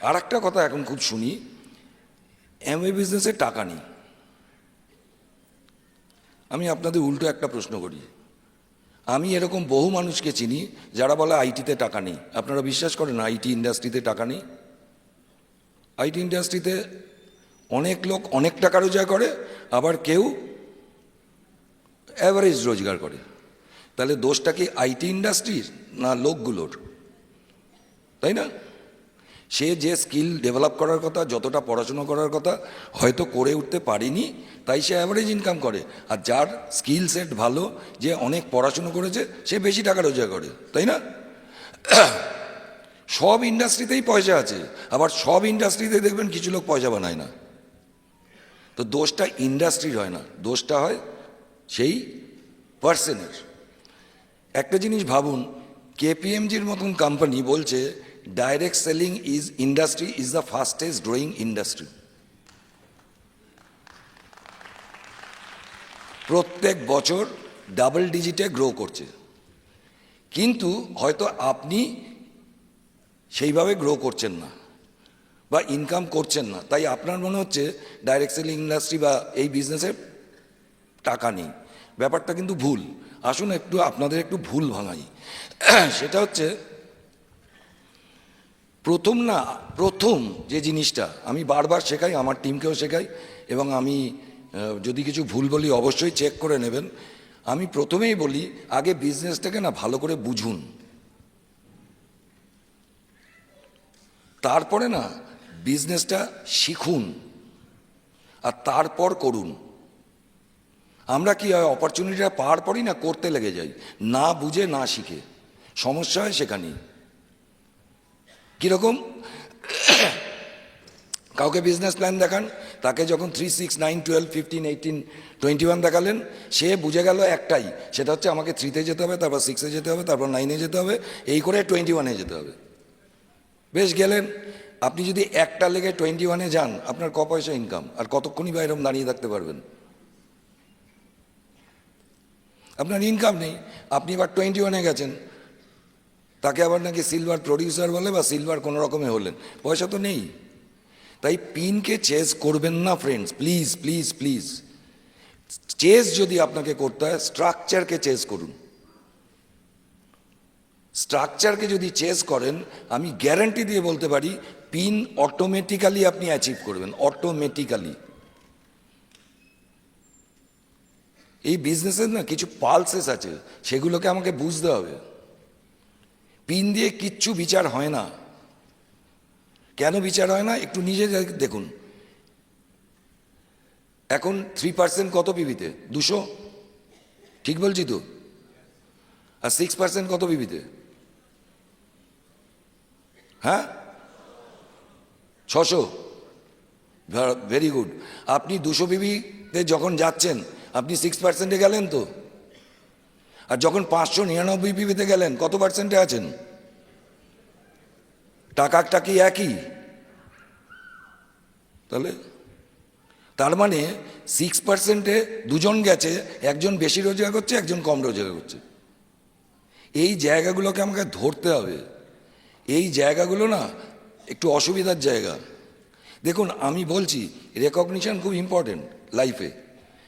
আর একটা কথা এখন খুব শুনি, এমওয়ে বিজনেসে টাকা নেই। আমি আপনাদের উল্টো একটা প্রশ্ন করি। আমি এরকম বহু মানুষকে চিনি যারা বলে আইটিতে টাকা নেই। আপনারা বিশ্বাস করেন আইটি ইন্ডাস্ট্রিতে টাকা নেই? আইটি ইন্ডাস্ট্রিতে অনেক লোক অনেক টাকা রোজগার করে, আবার কেউ অ্যাভারেজ রোজগার করে। তাহলে দোষটা কি আইটি ইন্ডাস্ট্রির না লোকগুলোর? তাই না? সে যে স্কিল ডেভেলপ করার কথা, যতটা পড়াশুনো করার কথা, হয়তো করে উঠতে পারেনি, তাই সে অ্যাভারেজ ইনকাম করে। আর যার স্কিল সেট ভালো, যে অনেক পড়াশুনো করেছে, সে বেশি টাকা রোজগার করে, তাই না? সব ইন্ডাস্ট্রিতেই পয়সা আছে, আবার সব ইন্ডাস্ট্রিতে দেখবেন কিছু লোক পয়সা বানায় না। তো দোষটা ইন্ডাস্ট্রির হয় না, দোষটা হয় সেই পার্সনের। একটা জিনিস ভাবুন, কেপিএমজির মতন কোম্পানি বলছে direct selling industry is the fastest growing industry. প্রত্যেক বছর ডাবল ডিজিটে গ্রো করছে, কিন্তু হয়তো আপনি সেইভাবে গ্রো করছেন না বা ইনকাম করছেন না, তাই আপনার মনে হচ্ছে ডাইরেক্ট সেলিং ইন্ডাস্ট্রি বা এই বিজনেসে টাকা নেই। ব্যাপারটা কিন্তু ভুল। আসুন একটু আপনাদের একটু ভুল ভাঙাই। সেটা হচ্ছে, প্রথম যে জিনিসটা আমি বারবার শেখাই, আমার টিমকেও শেখাই, এবং আমি যদি কিছু ভুল বলি অবশ্যই চেক করে নেবেন। আমি প্রথমেই বলি, আগে বিজনেসটাকে না ভালো করে বুঝুন, তারপরে না বিজনেসটা শিখুন, আর তারপর করুন। আমরা কি হয়, অপরচুনিটিটা পাওয়ার পরই না করতে লেগে যাই, না বুঝে না শিখে। সমস্যা হয় সেখানেই। কীরকম? কাউকে বিজনেস প্ল্যান দেখান, তাকে যখন 3, 6, 9, 12, 15, 18, 21 দেখালেন, সে বুঝে গেল একটাই, সেটা হচ্ছে আমাকে 3-তে যেতে হবে, তারপর 6-এ যেতে হবে, তারপর 9-এ যেতে হবে, এই করে 21-এ যেতে হবে। বেশ গেলেন। আপনি যদি একটা লেগে 21-এ যান, আপনার ক পয়সা ইনকাম, আর কতক্ষণই বা এরকম দাঁড়িয়ে থাকতে পারবেন? আপনার ইনকাম নেই। আপনি এবার 21-এ গেছেন, তাকে আবার নাকি সিলভার প্রডিউসার বলে বা সিলভার কোনো রকমে হলেন, পয়সা তো নেই। তাই পিনকে চেজ করবেন না friends, please please please. Chase যদি আপনাকে করতে হয়, স্ট্রাকচারকে চেজ করুন। স্ট্রাকচারকে যদি চেজ করেন, আমি গ্যারান্টি দিয়ে বলতে পারি পিন অটোমেটিক্যালি আপনি অ্যাচিভ করবেন, অটোমেটিক্যালি। এই বিজনেসের না কিছু পালসেস আছে, সেগুলোকে আমাকে বুঝতে হবে। পিন দিয়ে কিচ্ছু বিচার হয় না। কেন বিচার হয় না একটু নিজে দেখুন। এখন 3% কত পিবিতে? 200, ঠিক বলছি তো? আর 6% কত পিবিতে? হ্যাঁ, 600, ভেরি গুড। আপনি 200 পিপিতে যখন যাচ্ছেন আপনি 6%-এ গেলেন তো, আর যখন 599 পিপিতে গেলেন কত পার্সেন্টে আছেন? টাকাটা কি একই? তাহলে তার মানে 6%-এ দুজন গেছে, একজন বেশি রোজগার করছে, একজন কম রোজগার করছে। এই জায়গাগুলোকে আমাকে ধরতে হবে। এই জায়গাগুলো না একটু অসুবিধার জায়গা। দেখুন, আমি বলছি রেকগনিশন খুব ইম্পর্টেন্ট লাইফে,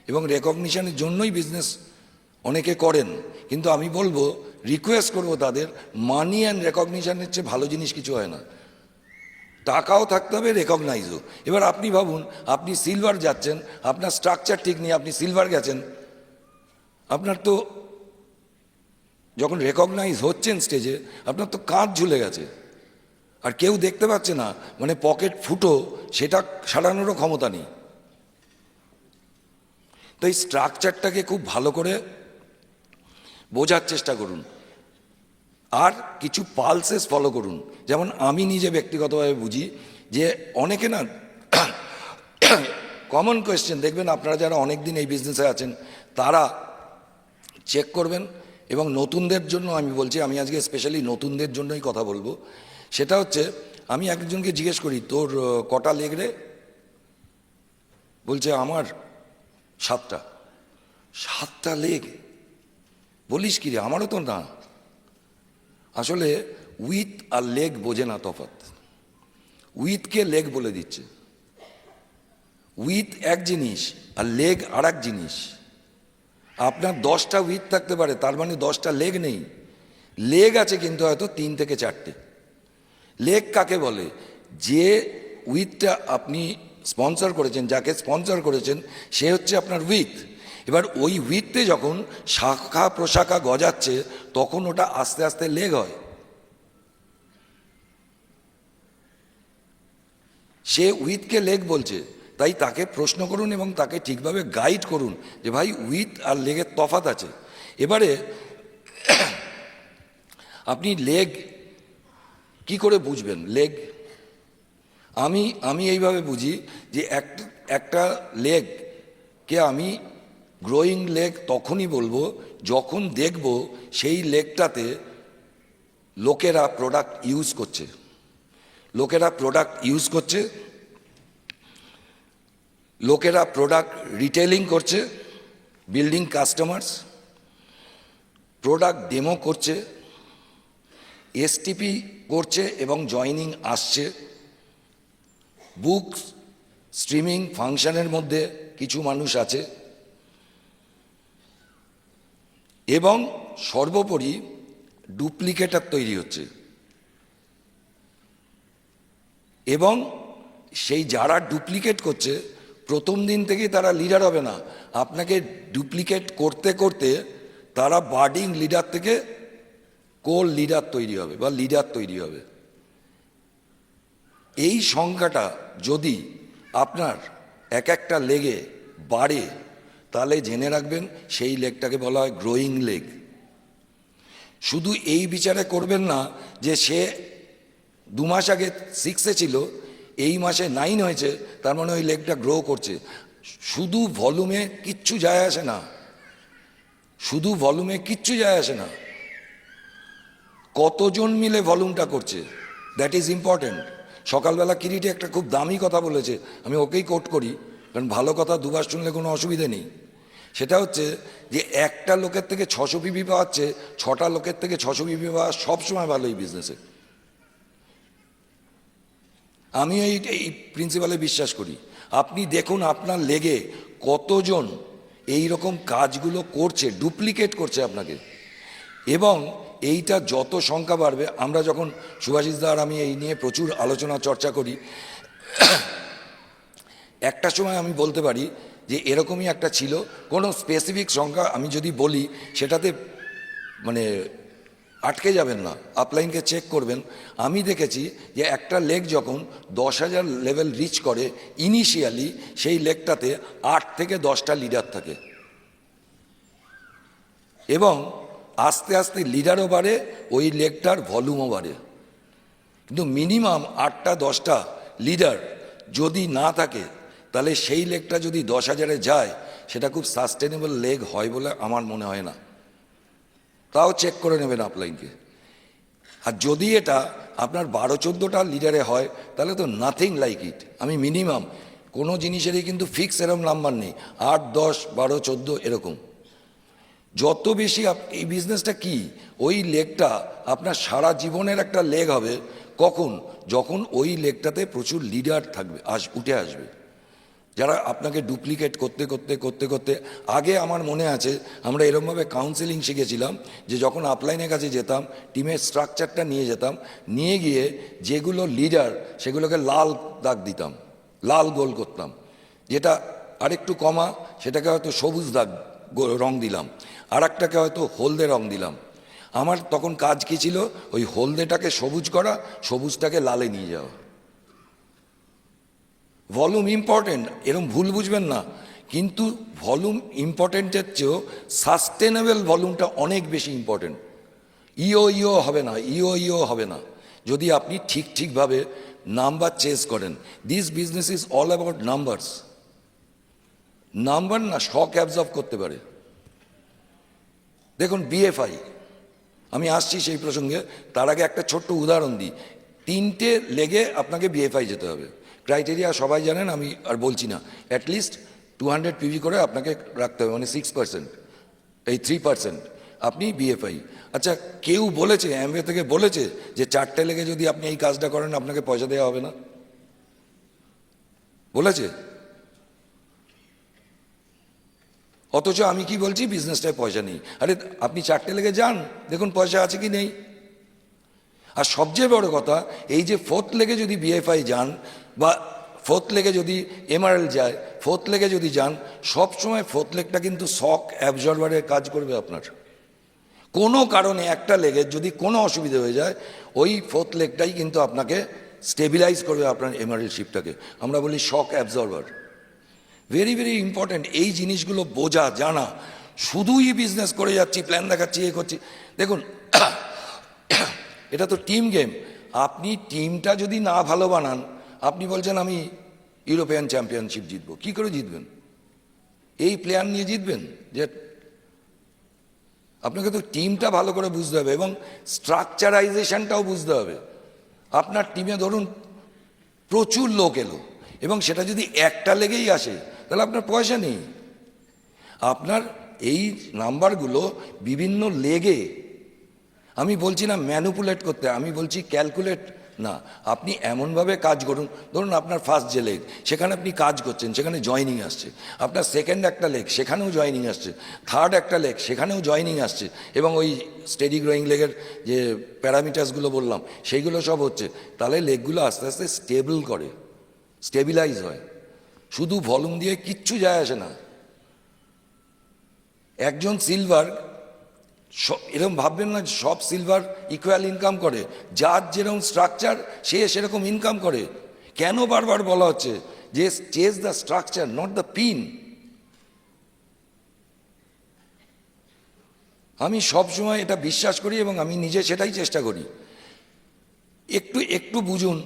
এবং রেকগনিশনের জন্যই বিজনেস অনেকে করেন, কিন্তু আমি বলবো, রিকোয়েস্ট করব তাদের, মানি অ্যান্ড রেকগনিশনের চেয়ে ভালো জিনিস কিছু হয় না। টাকাও থাকতে হবে, রেকগনাইজও। এবার আপনি ভাবুন, আপনি সিলভার যাচ্ছেন, আপনার স্ট্রাকচার ঠিক নেই, আপনি সিলভার গেছেন, আপনার তো যখন রেকগনাইজ হচ্ছেন স্টেজে আপনার তো কাঁধ ঝুলে গেছে, আর কেউ দেখতে পাচ্ছে না, মানে পকেট ফুটো, সেটা সারানোরও ক্ষমতা নেই। তাই স্ট্রাকচারটাকে খুব ভালো করে বোঝার চেষ্টা করুন, আর কিছু পালসেস ফলো করুন। যেমন আমি নিজে ব্যক্তিগতভাবে বুঝি যে অনেকে না কমন কোয়েশ্চেন দেখবেন, আপনারা যারা অনেক দিন এই বিজনেসে আছেন তারা চেক করবেন, এবং নতুনদের জন্য আমি বলছি, আমি আজকে স্পেশালি নতুনদের জন্যই কথা বলবো। সেটা হচ্ছে, আমি একজনকে জিজ্ঞেস করি, তোর কটা লেগ রে? বলছে আমার 7টা লেগ। বলিস কি রে? আমারও তো না। আসলে উইথ আর লেগ বোঝে না তফাৎ। উইথকে লেগ বলে দিচ্ছে। উইথ এক জিনিস আর লেগ আর এক জিনিস। আপনার 10টা উইথ থাকতে পারে, তার মানে 10টা লেগ নেই। লেগ আছে কিন্তু হয়তো 3 থেকে 4টে। লেগ কাকে বলে? যে উইথটা আপনি স্পন্সর করেছেন, যাকে স্পন্সর করেছেন, সে হচ্ছে আপনার উইথ। এবার ওই উইথে যখন শাখা প্রশাখা গজাচ্ছে তখন ওটা আস্তে আস্তে লেগ হয়। সে উইথকে লেগ বলছে, তাই তাকে প্রশ্ন করুন এবং তাকে ঠিকভাবে গাইড করুন যে ভাই, উইথ আর লেগের তফাৎ আছে। এবারে আপনি লেগ কি করে বুঝবেন? লেগ আমি এইভাবে বুঝি যে একটা লেগকে আমি গ্রোয়িং লেগ তখনই বলবো যখন দেখব সেই লেগটাতে লোকেরা প্রোডাক্ট ইউজ করছে। লোকেরা প্রোডাক্ট ইউজ করছে, লোকেরা প্রোডাক্ট রিটেলিং করছে, বিল্ডিং কাস্টমার্স, প্রোডাক্ট ডেমো করছে, এসটিপি করছে এবং জয়নিং আসছে, বুক স্ট্রিমিং ফাংশনের মধ্যে কিছু মানুষ আছে, এবং সর্বোপরি ডুপ্লিকেটার তৈরি হচ্ছে। এবং সেই যারা ডুপ্লিকেট করছে প্রথম দিন থেকেই তারা লিডার হবে না, আপনাকে ডুপ্লিকেট করতে করতে তারা বার্ডিং লিডার থেকে কোর লিডার তৈরি হবে বা লিডার তৈরি হবে। এই সংখ্যাটা যদি আপনার এক একটা লেগে বাড়ে তাহলে জেনে রাখবেন সেই লেগটাকে বলা হয় গ্রোয়িং লেগ। শুধু এই বিচারে করবেন না যে সে 2 মাস আগে 6-এ ছিল, এই মাসে 9 হয়েছে, তার মানে ওই লেগটা গ্রো করছে। শুধু ভলিউমে কিচ্ছু যায় আসে না, শুধু ভলিউমে কিচ্ছু যায় আসে না, কতজন মিলে ভলিউমটা করছে, দ্যাট ইজ ইম্পর্টেন্ট। সকালবেলা কিরিটে একটা খুব দামি কথা বলেছে, আমি ওকেই কোট করি, কারণ ভালো কথা দুবার শুনলে কোনো অসুবিধে নেই। সেটা হচ্ছে যে একটা লোকের থেকে 600 পিপি পাওয়াচ্ছে, 6টা লোকের থেকে 600 পিপি পাওয়া সবসময় ভালো এই বিজনেসে। আমি এই প্রিন্সিপালে বিশ্বাস করি। আপনি দেখুন আপনার লেগে কতজন এই রকম কাজগুলো করছে, ডুপ্লিকেট করছে আপনাকে, এবং এইটা যত সংখ্যা বাড়বে, আমরা যখন সুভাষিস দা আর আমি এই নিয়ে প্রচুর আলোচনা চর্চা করি, একটা সময় আমি বলতে পারি যে এরকমই একটা ছিল, কোনো স্পেসিফিক সংখ্যা আমি যদি বলি সেটাতে মানে আটকে যাবেন না, আপলাইনকে চেক করবেন। আমি দেখেছি যে একটা লেগ যখন 10,000 লেভেল রিচ করে ইনিশিয়ালি, সেই লেগটাতে 8 থেকে 10টা লিডার থাকে, এবং আস্তে আস্তে লিডারও বাড়ে, ওই লেগটার ভলিউমও বাড়ে। কিন্তু মিনিমাম 8-10টা লিডার যদি না থাকে, তাহলে সেই লেগটা যদি 10,000-এ যায়, সেটা খুব সাস্টেনেবল লেগ হয় বলে আমার মনে হয় না। তাও চেক করে নেবেন আপলাইনকে। আর যদি এটা আপনার 12-14টা লিডারে হয়, তাহলে তো নাথিং লাইক ইট। আমি মিনিমাম কোনো জিনিসেরই কিন্তু ফিক্স এরকম নাম্বার নেই, 8, 10, 12, 14 এরকম। যত বেশি এই বিজনেসটা কি, ওই লেগটা আপনার সারা জীবনের একটা লেগ হবে। কখন? যখন ওই লেগটাতে প্রচুর লিডার থাকবে, উঠে আসবে, যারা আপনাকে ডুপ্লিকেট করতে করতে করতে করতে। আগে আমার মনে আছে আমরা এরকমভাবে কাউন্সেলিং শিখেছিলাম যে যখন আপলাইনের কাছে যেতাম, টিমের স্ট্রাকচারটা নিয়ে যেতাম, নিয়ে গিয়ে যেগুলো লিডার সেগুলোকে লাল দাগ দিতাম, লাল গোল করতাম। যেটা আরেকটু কমা সেটাকে হয়তো সবুজ দাগ রং দিলাম, আর একটাকে হয়তো হলদে রং দিলাম। আমার তখন কাজ কী ছিল? ওই হলদেটাকে সবুজ করা, সবুজটাকে লালে নিয়ে যাওয়া। ভলিউম ইম্পর্টেন্ট, এরকম ভুল বুঝবেন না, কিন্তু ভলিউম ইম্পর্টেন্টের চেয়েও সাস্টেনেবল ভলিউমটা অনেক বেশি ইম্পর্টেন্ট। ইও হবে না, ইও হবে না যদি আপনি ঠিকভাবে নাম্বার চেজ করেন। This business is all about numbers. Number না শক অ্যাবজর্ব করতে পারে। দেখুন বিএফআই, আমি আসছি সেই প্রসঙ্গে, তার আগে একটা ছোট্ট উদাহরণ দিই। 3টে লেগে আপনাকে বিএফআই যেতে হবে। ক্রাইটেরিয়া সবাই জানেন, আমি আর বলছি না। অ্যাটলিস্ট 200 পিভি করে আপনাকে রাখতে হবে, মানে 6%, এই 3% আপনি বিএফআই। আচ্ছা, কেউ বলেছে, অ্যামওয়ে থেকে বলেছে যে 4টে লেগে যদি আপনি এই কাজটা করেন আপনাকে পয়সা দেওয়া হবে না? বলেছে? অথচ আমি কি বলছি, বিজনেসটায় পয়সা নেই। আরে আপনি 4টে লেগে যান, দেখুন পয়সা আছে কি নেই। আর সবচেয়ে বড় কথা, এই যে 4th লেগে যদি বিএফআই যান, বা 4th লেগে যদি এমআরএল যায়, 4th লেগে যদি যান, সবসময় 4th লেগটা কিন্তু শক অ্যাবজর্ভারের কাজ করবে আপনার। কোনো কারণে একটা লেগের যদি কোনো অসুবিধা হয়ে যায়, ওই 4th লেগটাই কিন্তু আপনাকে স্টেবিলাইজ করবে আপনার এমআরএল শিপটাকে। আমরা বলি শক অ্যাবজর্ভার। ভেরি ভেরি ইম্পর্ট্যান্ট এই জিনিসগুলো বোঝা, জানা। শুধুই বিজনেস করে যাচ্ছি, প্ল্যান দেখাচ্ছি, এ করছি। দেখুন এটা তো টিম গেম। আপনি টিমটা যদি না ভালো বানান, আপনি বলছেন আমি ইউরোপিয়ান চ্যাম্পিয়নশিপ জিতবো, কি করে জিতবেন? এই প্লেয়ার নিয়ে জিতবেন? যে আপনাকে তো টিমটা ভালো করে বুঝতে হবে এবং স্ট্রাকচারাইজেশনটাও বুঝতে হবে। আপনার টিমে ধরুন প্রচুর লোক এলো এবং সেটা যদি একটা লেগেই আসে, তাহলে আপনার পয়সা নেই। আপনার এই নাম্বারগুলো বিভিন্ন লেগে, আমি বলছি না ম্যানুপুলেট করতে, আমি বলছি ক্যালকুলেট না। আপনি এমনভাবে কাজ করুন, ধরুন আপনার ফার্স্ট যে লেগ সেখানে আপনি কাজ করছেন, সেখানে জয়নিং আসছে। আপনার সেকেন্ড একটা লেগ, সেখানেও জয়নিং আসছে। থার্ড একটা লেগ, সেখানেও জয়নিং আসছে। এবং ওই স্টেডি গ্রোয়িং লেগের যে প্যারামিটার্সগুলো বললাম, সেইগুলো সব হচ্ছে। তাহলে লেগগুলো আস্তে আস্তে স্টেবল করে, স্টেবিলাইজ হয়। শুধু ভলিউম দিয়ে কিচ্ছু যায় আসে না। একজন সিলভার, এরকম ভাববেন না সব সিলভার ইকুয়াল ইনকাম করে। যার যেরকম স্ট্রাকচার সে সেরকম ইনকাম করে। কেন বারবার বলা হচ্ছে যে chase the structure, not the pin? আমি সবসময় এটা বিশ্বাস করি এবং আমি নিজে সেটাই চেষ্টা করি। একটু বুঝুন,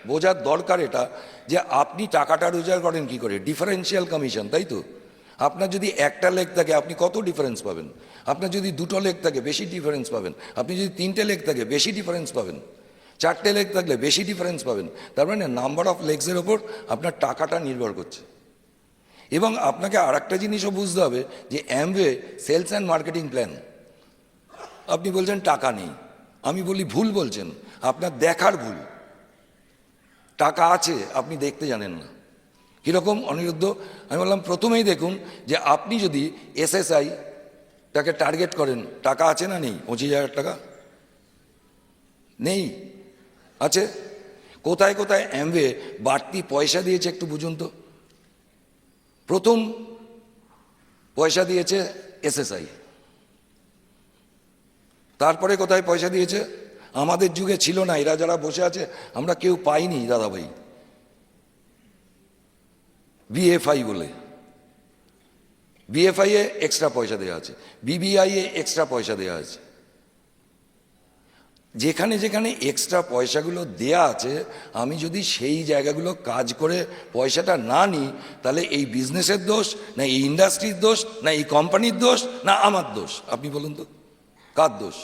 বোঝার দরকার এটা যে আপনি টাকাটা রোজগার করেন কি করে? ডিফারেন্সিয়াল কমিশন, তাই তো? আপনার যদি একটা লেগ থাকে আপনি কত ডিফারেন্স পাবেন? আপনার যদি 2টো লেগ থাকে বেশি ডিফারেন্স পাবেন। আপনি যদি 3টে লেগ থাকে বেশি ডিফারেন্স পাবেন। 4টে লেগ থাকলে বেশি ডিফারেন্স পাবেন। তার মানে নাম্বার অফ লেগসের ওপর আপনার টাকাটা নির্ভর করছে। এবং আপনাকে আর একটা জিনিসও বুঝতে হবে যে Amway sales and marketing plan. আপনি বলছেন টাকা নেই, আমি বলি ভুল বলছেন, আপনার দেখার ভুল। টাকা আছে, আপনি দেখতে জানেন না। কীরকম অনিরুদ্ধ? আমি বললাম প্রথমেই দেখুন যে আপনি যদি এসএসআই টাকে টার্গেট করেন, টাকা আছে না নেই? 25,000 টাকা নেই, আছে। কোথায় কোথায় অ্যামওয়ে বাড়তি পয়সা দিয়েছে একটু বুঝুন তো। প্রথম পয়সা দিয়েছে এসএসআই, তারপরে কোথায় পয়সা দিয়েছে? আমাদের যুগে ছিল না, এরা যারা বসে আছে আমরা কেউ পাইনি দাদাভাই, বিএফআই বলে। বিএফআই এ এক্সট্রা পয়সা দেওয়া আছে, বিবিআই এ এক্সট্রা পয়সা দেওয়া আছে। যেখানে যেখানে এক্সট্রা পয়সাগুলো দেয়া আছে, আমি যদি সেই জায়গাগুলো কাজ করে পয়সাটা না নিই, তাহলে এই বিজনেসের দোষ, না এই ইন্ডাস্ট্রির দোষ, না এই কোম্পানির দোষ, না আমার দোষ? আপনি বলুন তো, কার দোষ?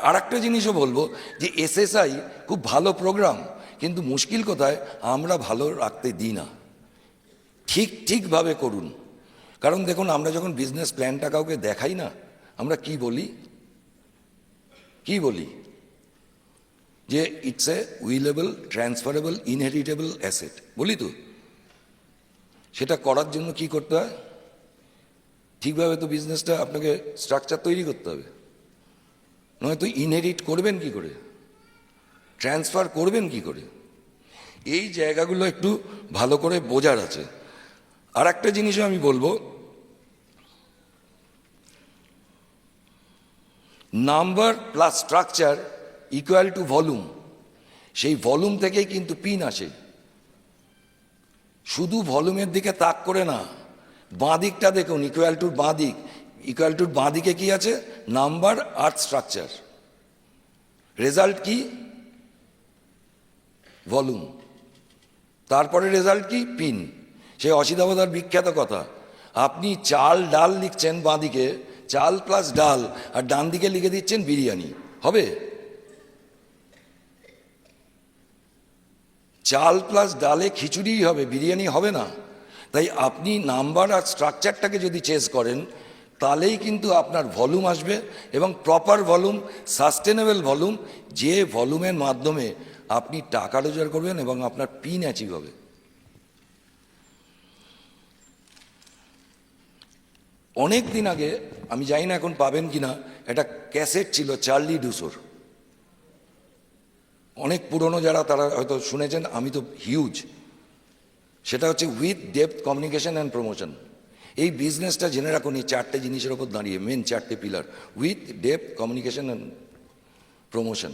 আর একটা জিনিসও বলবো যে এসএসআই খুব ভালো প্রোগ্রাম, কিন্তু মুশকিল কোথায়, আমরা ভালো রাখতে দিই না। ঠিকভাবে করুন। কারণ দেখুন, আমরা যখন বিজনেস প্ল্যানটা কাউকে দেখাই না, আমরা কি বলি যে it's a উইলেবল, transferable, inheritable asset বলি তো। সেটা করার জন্য কি করতে হয়? ঠিকভাবে তো বিজনেসটা আপনাকে স্ট্রাকচার তৈরি করতে হবে, নয়তো ইনহেরিট করবেন কি করে, ট্রান্সফার করবেন কি করে? এই জায়গাগুলো একটু ভালো করে বোঝার আছে। আর একটা জিনিসও আমি বলবো, number plus structure equal to volume. সেই ভলিউম থেকেই কিন্তু পিন আসে। শুধু ভলিউমের দিকে তাক করে না, বাঁ দিকটা দেখুন, ইকুয়াল টুর বাঁ দিকে কি আছে? নাম্বার আর স্ট্রাকচার। রেজাল্ট কি? ভলিউম। তারপরে রেজাল্ট কি? পিন। সেই অসিতাবতার বিখ্যাত কথা, আপনি চাল ডাল লিখছেন বাঁ দিকে, চাল প্লাস ডাল, আর ডান দিকে লিখে দিচ্ছেন বিরিয়ানি, হবে? চাল প্লাস ডালে খিচুড়িই হবে, বিরিয়ানি হবে না। তাই আপনি নাম্বার আর স্ট্রাকচারটাকে যদি চেস করেন, তাহলেই কিন্তু আপনার ভলিউম আসবে, এবং প্রপার ভলিউম, সাস্টেনেবল ভলিউম, যে ভলিউমের মাধ্যমে আপনি টাকা রোজগার করবেন এবং আপনার পিন অ্যাচিভ হবে। অনেক দিন আগে, আমি জানি না এখন পাবেন কিনা, একটা ক্যাসেট ছিল চার্লি ডুসোর। অনেক পুরনো যারা, তারা হয়তো শুনেছেন, আমি তো হিউজ। সেটা হচ্ছে with depth, communication and promotion. এই বিজনেসটা জেনে রাখুন, এই চারটে জিনিসের ওপর দাঁড়িয়ে, মেন চারটে pillar: with, depth, communication and promotion.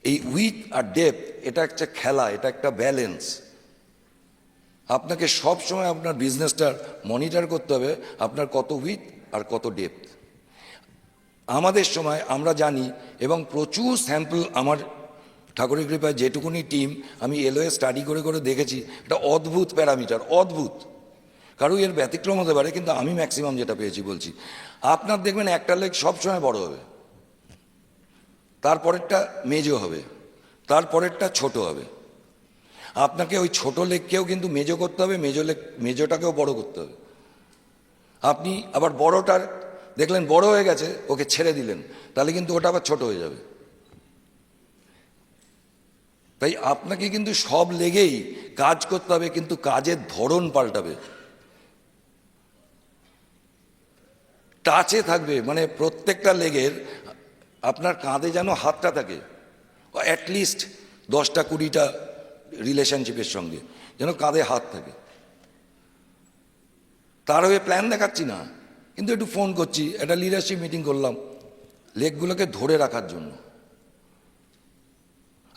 এই উইথ আর ডেপথ, এটা একটা খেলা, এটা একটা ব্যালেন্স। আপনাকে সব সময় আপনার বিজনেসটার মনিটর করতে হবে, আপনার কত উইথ আর কত ডেপথ। আমাদের সময় আমরা জানি, এবং প্রচুর স্যাম্পল, আমার ঠাকুরের কৃপায় যেটুকুনি টিম আমি এলওএ স্টাডি করে করে দেখেছি, এটা অদ্ভুত প্যারামিটার, অদ্ভুত। কারো এর ব্যতিক্রম হতে পারে, কিন্তু আমি ম্যাক্সিমাম যেটা পেয়েছি বলছি। আপনার দেখবেন একটা লেগ সবসময় বড় হবে, তারপরেরটা মেজো হবে, তারপরেরটা ছোট হবে। আপনাকে ওই ছোট লেগকেও কিন্তু মেজো করতে হবে, মেজোটাকেও বড় করতে হবে। আপনি আবার বড়টার দেখলেন বড় হয়ে গেছে, ওকে ছেড়ে দিলেন, তাহলে কিন্তু ওটা আবার ছোট হয়ে যাবে। তাই আপনাকে কিন্তু সব লেগেই কাজ করতে হবে, কিন্তু কাজের ধরন পাল্টাবে। টাচে থাকবে, মানে প্রত্যেকটা লেগের আপনার কাঁধে যেন হাতটা থাকে, অ্যাটলিস্ট 10-20টা রিলেশনশিপের সঙ্গে যেন কাঁধে হাত থাকে। তার হয়ে প্ল্যান দেখাচ্ছি না, কিন্তু একটু ফোন করছি, একটা লিডারশিপ মিটিং করলাম, লেগগুলোকে ধরে রাখার জন্য।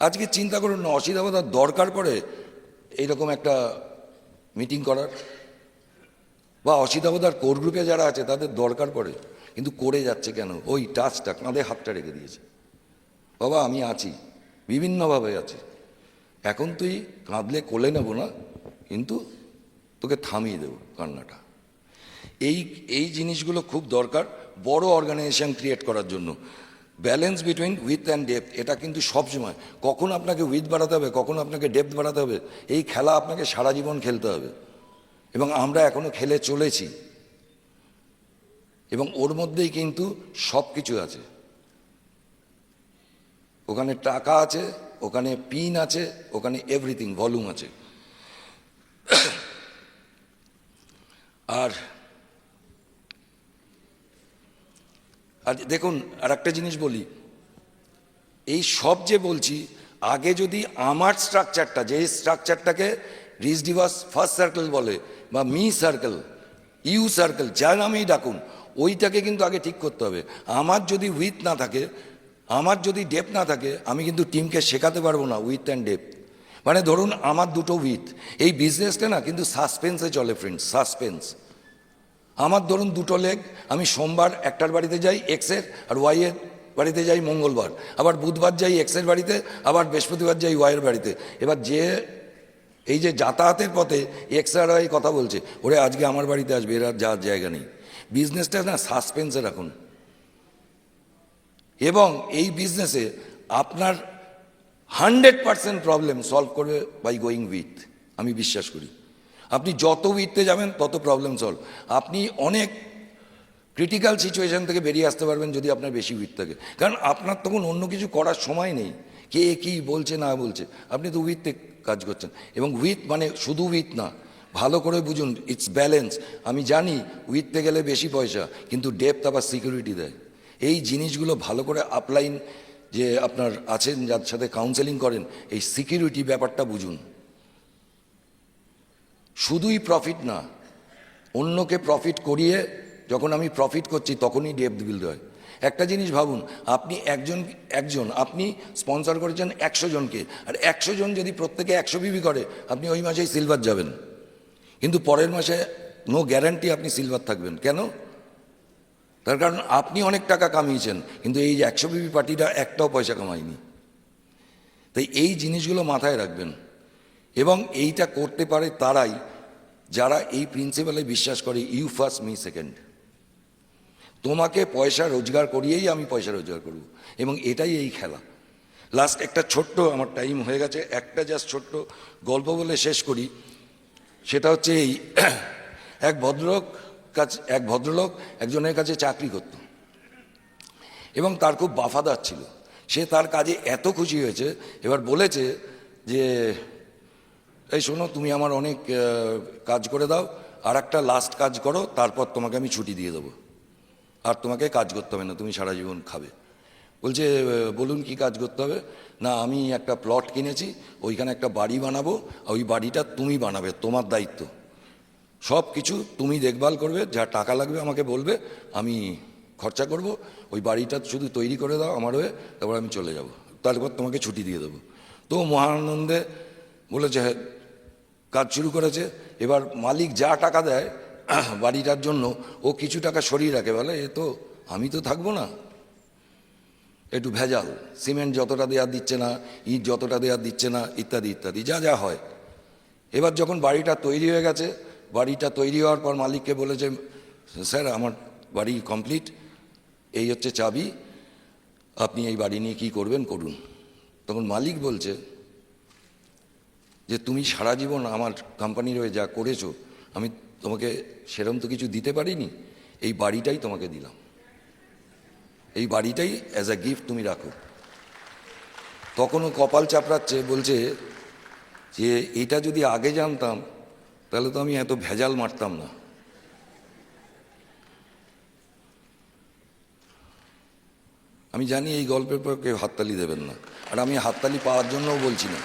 আজকে চিন্তা করুন না, অসিতাবতার দরকার পড়ে এইরকম একটা মিটিং করার, বা অসিতাবতার কোর গ্রুপে যারা আছে তাদের দরকার পড়ে, কিন্তু করে যাচ্ছে কেন? ওই টাচটা, কাঁধে হাতটা রেখে দিয়েছে, বাবা আমি আছি, বিভিন্নভাবে আছি, এখন তুই কাঁদলে কোলে নেবো না, কিন্তু তোকে থামিয়ে দেবো কান্নাটা। এই জিনিসগুলো খুব দরকার বড় অর্গানাইজেশন ক্রিয়েট করার জন্য। Balance between with and depth, এটা কিন্তু সবসময়, কখন আপনাকে উইথ বাড়াতে হবে, কখন আপনাকে ডেপথ বাড়াতে হবে, এই খেলা আপনাকে সারা জীবন খেলতে হবে। এবং আমরা এখনো খেলে চলেছি, এবং ওর মধ্যেই কিন্তু সব কিছু আছে। ওখানে টাকা আছে, ওখানে পিন আছে, ওখানে এভরিথিং, ভলিউম আছে। আর দেখুন, আর একটা জিনিস বলি, এই সব যে বলছি, আগে যদি আমার স্ট্রাকচারটা, যে স্ট্রাকচারটাকে রিচ ডিভাস ফার্স্ট সার্কেল বলে, বা মি সার্কেল, ইউ সার্কেল, যা নামেই ডাকুন, ওইটাকে কিন্তু আগে ঠিক করতে হবে। আমার যদি উইথ না থাকে, আমার যদি ডেপথ না থাকে, আমি কিন্তু টিমকে শেখাতে পারবো না উইথ অ্যান্ড ডেপথ। মানে ধরুন আমার দুটো উইথ, এই বিজনেসটা না কিন্তু সাসপেন্সে চলে ফ্রেন্ডস, সাসপেন্স। আমার ধরুন দুটো লেগ, আমি সোমবার একটার বাড়িতে যাই এক্সের, আর ওয়াইয়ের বাড়িতে যাই মঙ্গলবার, আবার বুধবার যাই এক্সের বাড়িতে, আবার বৃহস্পতিবার যাই ওয়াইয়ের বাড়িতে। এবার যে এই যে যাতায়াতের পথে এক্স আর ওয়াই কথা বলছে, ওরে আজকে আমার বাড়িতে আসবে, এরা যাওয়ার জায়গা নেই। বিজনেসটা না সাসপেন্সে রাখুন, এবং এই বিজনেসে আপনার 100% প্রবলেম সলভ করবে বাই গোয়িং উইথ। আমি বিশ্বাস করি আপনি যত উইথতে যাবেন তত প্রবলেম সলভ। আপনি অনেক ক্রিটিক্যাল সিচুয়েশন থেকে বেরিয়ে আসতে পারবেন যদি আপনার বেশি উইথ থাকে, কারণ আপনার তখন অন্য কিছু করার সময় নেই। কে কী বলছে না বলছে, আপনি তো উইথতে কাজ করছেন। এবং উইথ মানে শুধু উইথ না, ভালো করে বুঝুন, ইটস ব্যালেন্স। আমি জানি উইথতে গেলে বেশি পয়সা, কিন্তু ডেপথ আবার সিকিউরিটি দেয়। এই জিনিসগুলো ভালো করে আপলাইন যে আপনার আছেন যার সাথে কাউন্সেলিং করেন, এই সিকিউরিটি ব্যাপারটা বুঝুন। শুধুই প্রফিট না, অন্যকে প্রফিট করিয়ে যখন আমি প্রফিট করছি তখনই ডেপথ বিল্ড হয়। একটা জিনিস ভাবুন, আপনি একজন আপনি স্পন্সর করেছেন 100 জনকে, আর 100 জন যদি প্রত্যেকে 100 বিবি করে, আপনি ওই মাসেই সিলভার যাবেন, কিন্তু পরের মাসে নো গ্যারান্টি আপনি সিলভার থাকবেন। কেন? তার কারণ আপনি অনেক টাকা কামিয়েছেন, কিন্তু এই যে 100 বিবি পার্টিটা একটাও পয়সা কামায়নি। তাই এই জিনিসগুলো মাথায় রাখবেন, এবং এইটা করতে পারে তারাই যারা এই প্রিন্সিপালে বিশ্বাস করে, ইউ ফার্স্ট মি সেকেন্ড। তোমাকে পয়সা রোজগার করিয়েই আমি পয়সা রোজগার করব, এবং এটাই এই খেলা। লাস্ট একটা ছোট্ট, আমার টাইম হয়ে গেছে, একটা জাস্ট ছোট্ট গল্প বলে শেষ করি। সেটা হচ্ছে এই, এক ভদ্রলোক একজনের কাছে চাকরি করত, এবং তার খুব বাফাদার ছিল। সে তার কাজে এত খুশি হয়েছে, এবার বলেছে যে এই শোনো, তুমি আমার অনেক কাজ করে দাও, আর একটা লাস্ট কাজ করো, তারপর তোমাকে আমি ছুটি দিয়ে দেবো, আর তোমাকে কাজ করতে হবে না, তুমি সারা জীবন খাবে। বলছে বলুন কি কাজ করতে হবে? না, আমি একটা প্লট কিনেছি, ওইখানে একটা বাড়ি বানাবো, ওই বাড়িটা তুমি বানাবে, তোমার দায়িত্ব, সব কিছু তুমি দেখভাল করবে, যা টাকা লাগবে আমাকে বলবে, আমি খরচা করব, ওই বাড়িটা শুধু তৈরি করে দাও আমার হয়ে, তারপর আমি চলে যাব, তারপর তোমাকে ছুটি দিয়ে দেবো। তো মহানন্দে বলেছে হ্যাঁ, কাজ শুরু করেছে। এবার মালিক যা টাকা দেয় বাড়িটার জন্য, ও কিছু টাকা সরিয়ে রাখে, বলে এ তো আমি তো থাকবো না, একটু ভেজাল, সিমেন্ট যতটা দেওয়ার দিচ্ছে না, ইট যতটা দেওয়ার দিচ্ছে না, ইত্যাদি ইত্যাদি যা যা হয়। এবার যখন বাড়িটা তৈরি হয়ে গেছে, বাড়িটা তৈরি হওয়ার পর মালিককে বলেছে, স্যার আমার বাড়ি কমপ্লিট, এই হচ্ছে চাবি, আপনি এই বাড়ি নিয়ে কী করবেন করুন। তখন মালিক বলছে যে তুমি সারা জীবন আমার কোম্পানির হয়ে যা করেছো, আমি তোমাকে সেরম তো কিছু দিতে পারিনি, এই বাড়িটাই তোমাকে দিলাম, এই বাড়িটাই অ্যাজ আ গিফট তুমি রাখো। তখনও কপাল চাপড়াচ্ছে, বলছে যে এটা যদি আগে জানতাম তাহলে তো আমি এত ভেজাল মারতাম না। আমি জানি এই গল্পের পর কেউ হাততালি দেবেন না, আর আমি হাততালি পাওয়ার জন্যও বলছি না।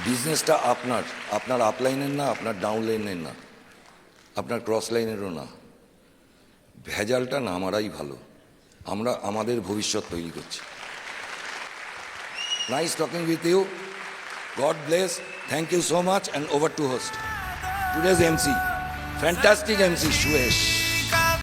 বিজনেসটা আপনার আপলাইনের না, আপনার ডাউনলাইনের না, আপনার ক্রস লাইনেরও না। ভেজালটা না মারাই ভালো, আমরা আমাদের ভবিষ্যৎ তৈরি করছি। Nice talking with you, God bless, thank you so much, and over to host today's MC, fantastic MC Suyash.